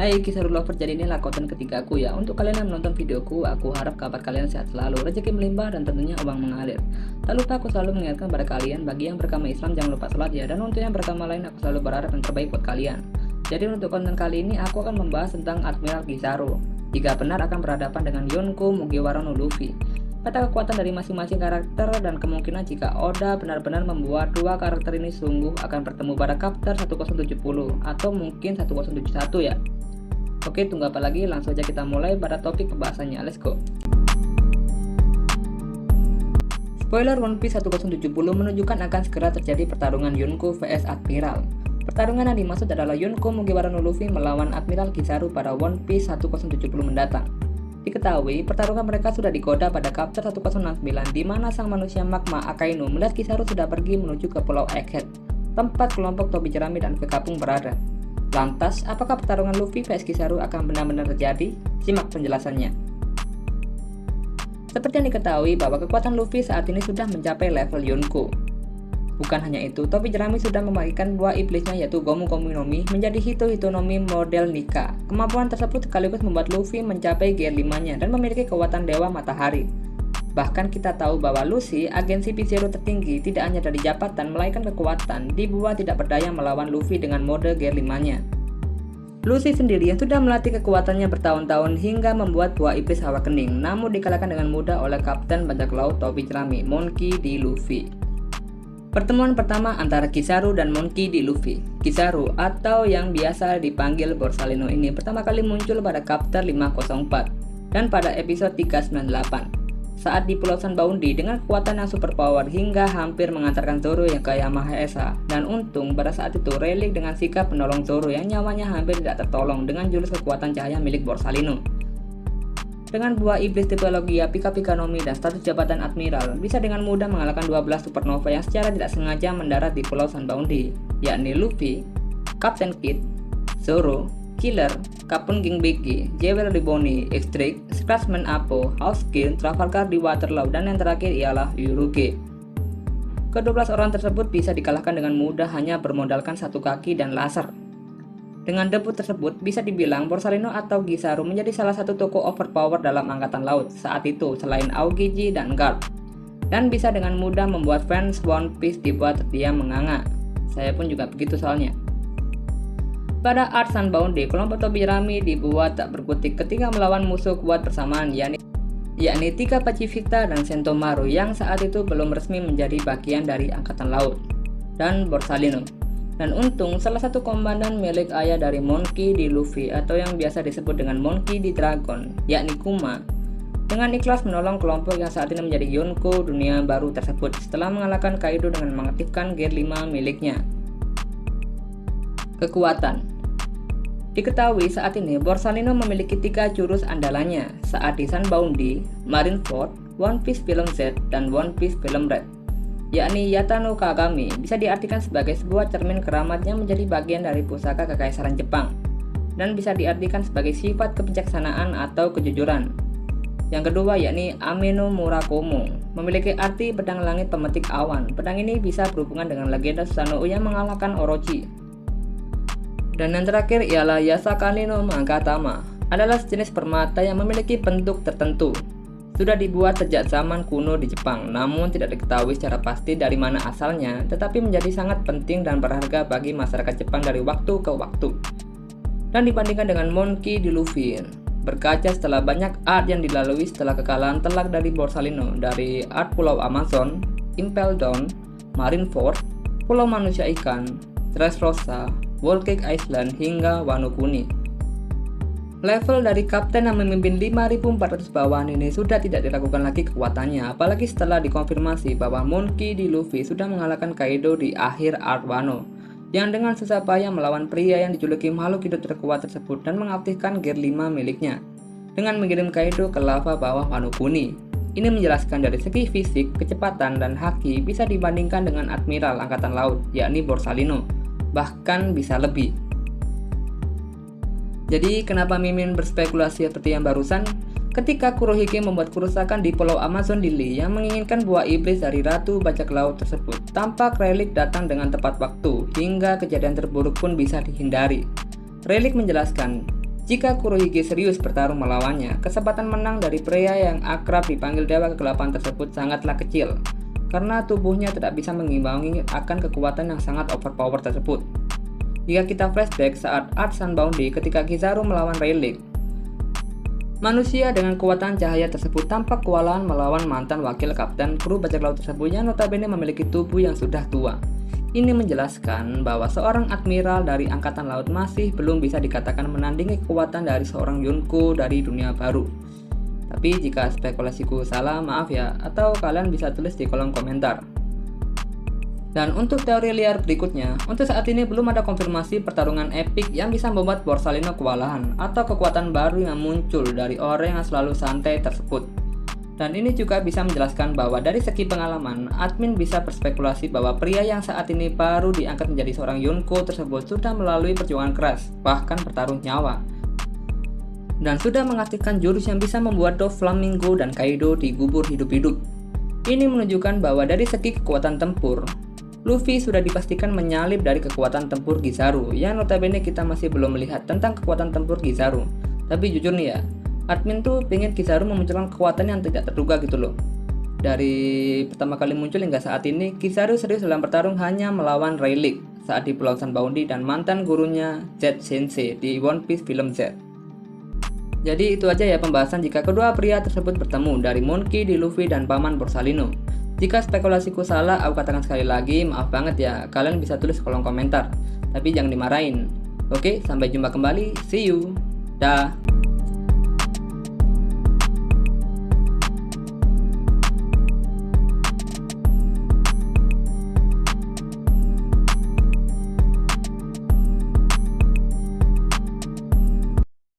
Hai Kisaru Lover, jadi inilah konten ketiga aku ya. Untuk kalian yang menonton videoku, aku harap kabar kalian sehat selalu, rezeki melimpah dan tentunya uang mengalir. Tak lupa aku selalu mengingatkan pada kalian, bagi yang beragama Islam jangan lupa sholat ya. Dan untuk yang beragama lain aku selalu berharap yang terbaik buat kalian. Jadi untuk konten kali ini aku akan membahas tentang Admiral Kizaru. Jika benar akan berhadapan dengan Yonko, Mugiwara no Luffy. Peta kekuatan dari masing-masing karakter dan kemungkinan jika Oda benar-benar membuat dua karakter ini sungguh akan bertemu pada chapter 1070 atau mungkin 1071 ya. Oke, tunggu apa lagi, langsung aja kita mulai pada topik pembahasannya, let's go. Spoiler, One Piece 1070 menunjukkan akan segera terjadi pertarungan Yonko vs Admiral. Pertarungan yang dimaksud adalah Yonko Mugiwara no Luffy melawan Admiral Kizaru pada One Piece 1070 mendatang. Diketahui, pertarungan mereka sudah dikoda pada chapter 1069 di mana sang manusia magma Akainu melihat Kizaru sudah pergi menuju ke Pulau Egghead, tempat kelompok topi jerami dan Vegapunk berada. Lantas, apakah pertarungan Luffy vs Kizaru akan benar-benar terjadi? Simak penjelasannya. Seperti yang diketahui bahwa kekuatan Luffy saat ini sudah mencapai level Yonko. Bukan hanya itu, topi jerami sudah membagikan buah iblisnya yaitu Gomu Gomu no Mi menjadi Hito Hito no Mi model Nika. Kemampuan tersebut sekaligus membuat Luffy mencapai gear 5-nya dan memiliki kekuatan Dewa Matahari. Bahkan kita tahu bahwa Lucy, agen CP0 tertinggi, tidak hanya dari jabatan melainkan kekuatan, dibuat tidak berdaya melawan Luffy dengan mode gear 5-nya. Lucy sendiri yang sudah melatih kekuatannya bertahun-tahun hingga membuat buah iblis Awakening, namun dikalahkan dengan mudah oleh Kapten Bajak Laut Topi Jerami, Monkey D. Luffy. Pertemuan pertama antara Kizaru dan Monkey D. Luffy. Kizaru atau yang biasa dipanggil Borsalino ini pertama kali muncul pada chapter 504 dan pada episode 398 saat di Pulau Sunbounty dengan kekuatan yang super power hingga hampir mengantarkan Zoro yang ke Yamaha. Dan untung pada saat itu Rayleigh dengan sikap menolong Zoro yang nyawanya hampir tidak tertolong dengan jurus kekuatan cahaya milik Borsalino. Dengan buah iblis tipe Logia, Pika Pika no Mi dan status jabatan Admiral, bisa dengan mudah mengalahkan 12 supernova yang secara tidak sengaja mendarat di Pulau Sunbounty, yakni Luffy, Captain Kid, Zoro, Killer, Kapun Gingbeki, Jewel Riboni, X-Drake, Scratchman Apo, Housekin, Trafalgar di Waterloo, dan yang terakhir ialah Yuruge. Ke-12 orang tersebut bisa dikalahkan dengan mudah hanya bermodalkan satu kaki dan laser. Dengan debut tersebut, bisa dibilang Borsalino atau Kizaru menjadi salah satu tokoh overpower dalam angkatan laut saat itu selain Aokiji dan Garp. Dan bisa dengan mudah membuat fans One Piece dibuat terdiam menganga. Saya pun juga begitu soalnya. Pada Art Sunbounty, kelompok topi jerami dibuat tak berkutik ketika melawan musuh kuat bersamaan yakni Tika Pacifista dan Sentomaru yang saat itu belum resmi menjadi bagian dari angkatan laut dan Borsalino. Dan untung salah satu komandan milik ayah dari Monkey D. Luffy atau yang biasa disebut dengan Monkey D. Dragon, yakni Kuma, dengan ikhlas menolong kelompok yang saat ini menjadi Yonko dunia baru tersebut setelah mengalahkan Kaido dengan mengaktifkan gear 5 miliknya. Kekuatan. Diketahui saat ini Borsalino memiliki 3 jurus andalannya saat di Sunbounty, Marineford, One Piece Film Z, dan One Piece Film Red, yakni Yata no Kagami, bisa diartikan sebagai sebuah cermin keramat yang menjadi bagian dari pusaka kekaisaran Jepang, dan bisa diartikan sebagai sifat kebijaksanaan atau kejujuran. Yang kedua yakni Ame no Murakumo, memiliki arti pedang langit pemetik awan. Pedang ini bisa berhubungan dengan legenda Susanoo yang mengalahkan Orochi. Dan yang terakhir ialah Yasakani no Magatama, adalah sejenis permata yang memiliki bentuk tertentu. Sudah dibuat sejak zaman kuno di Jepang, namun tidak diketahui secara pasti dari mana asalnya, tetapi menjadi sangat penting dan berharga bagi masyarakat Jepang dari waktu ke waktu. Dan dibandingkan dengan Monkey D. Luffy, berkaca setelah banyak art yang dilalui setelah kekalahan telak dari Borsalino dari art Pulau Amazon, Impel Down, Marineford, Pulau Manusia Ikan, Dressrosa, Whole Cake Island, hingga Wano Kuni. Level dari kapten yang memimpin 5.400 bawahan ini sudah tidak diragukan lagi kekuatannya, apalagi setelah dikonfirmasi bahwa Monkey D. Luffy sudah mengalahkan Kaido di akhir Art Wano, yang dengan susah payah melawan pria yang dijuluki makhluk hidup terkuat tersebut dan mengaktifkan gear 5 miliknya, dengan mengirim Kaido ke lava bawah Wano Kuni. Ini menjelaskan dari segi fisik, kecepatan, dan haki bisa dibandingkan dengan Admiral Angkatan Laut, yakni Borsalino, bahkan bisa lebih. Jadi kenapa Mimin berspekulasi seperti yang barusan? Ketika Kurohige membuat kerusakan di Pulau Amazon di Lee yang menginginkan buah iblis dari Ratu Bajak Laut tersebut, tampak Rayleigh datang dengan tepat waktu hingga kejadian terburuk pun bisa dihindari. Rayleigh menjelaskan, Jika Kurohige serius bertarung melawannya, kesempatan menang dari pria yang akrab dipanggil Dewa Kegelapan tersebut sangatlah kecil, karena tubuhnya tidak bisa mengimbangi akan kekuatan yang sangat overpower tersebut. Jika kita flashback saat Art Sunbound ketika Kizaru melawan Rayleigh, manusia dengan kekuatan cahaya tersebut tampak kewalahan melawan mantan wakil kapten kru bajak laut tersebut yang notabene memiliki tubuh yang sudah tua. Ini menjelaskan bahwa seorang admiral dari angkatan laut masih belum bisa dikatakan menandingi kekuatan dari seorang Yonko dari dunia baru. Tapi jika spekulasiku salah, maaf ya, atau kalian bisa tulis di kolom komentar. Dan untuk teori liar berikutnya, untuk saat ini belum ada konfirmasi pertarungan epik yang bisa membuat Borsalino kewalahan atau kekuatan baru yang muncul dari orang yang selalu santai tersebut. Dan ini juga bisa menjelaskan bahwa dari segi pengalaman, admin bisa berspekulasi bahwa pria yang saat ini baru diangkat menjadi seorang Yonko tersebut sudah melalui perjuangan keras, bahkan bertaruh nyawa. Dan sudah mengaktifkan jurus yang bisa membuat Doflamingo dan Kaido digubur hidup-hidup. Ini menunjukkan bahwa dari segi kekuatan tempur, Luffy sudah dipastikan menyalip dari kekuatan tempur Kizaru, yang notabene kita masih belum melihat tentang kekuatan tempur Kizaru. Tapi jujur nih ya, admin tuh pengen Kizaru memunculkan kekuatan yang tidak terduga gitu loh. Dari pertama kali muncul hingga saat ini, Kizaru serius dalam bertarung hanya melawan Rayleigh saat di Pulau Sunbound dan mantan gurunya Z Sensei di One Piece film Z. Jadi itu aja ya pembahasan jika kedua pria tersebut bertemu, dari Monkey, di Luffy, dan Paman Borsalino. Jika spekulasiku salah, aku katakan sekali lagi, maaf banget ya, kalian bisa tulis kolom komentar. Tapi jangan dimarahin. Oke, sampai jumpa kembali, see you. Dah.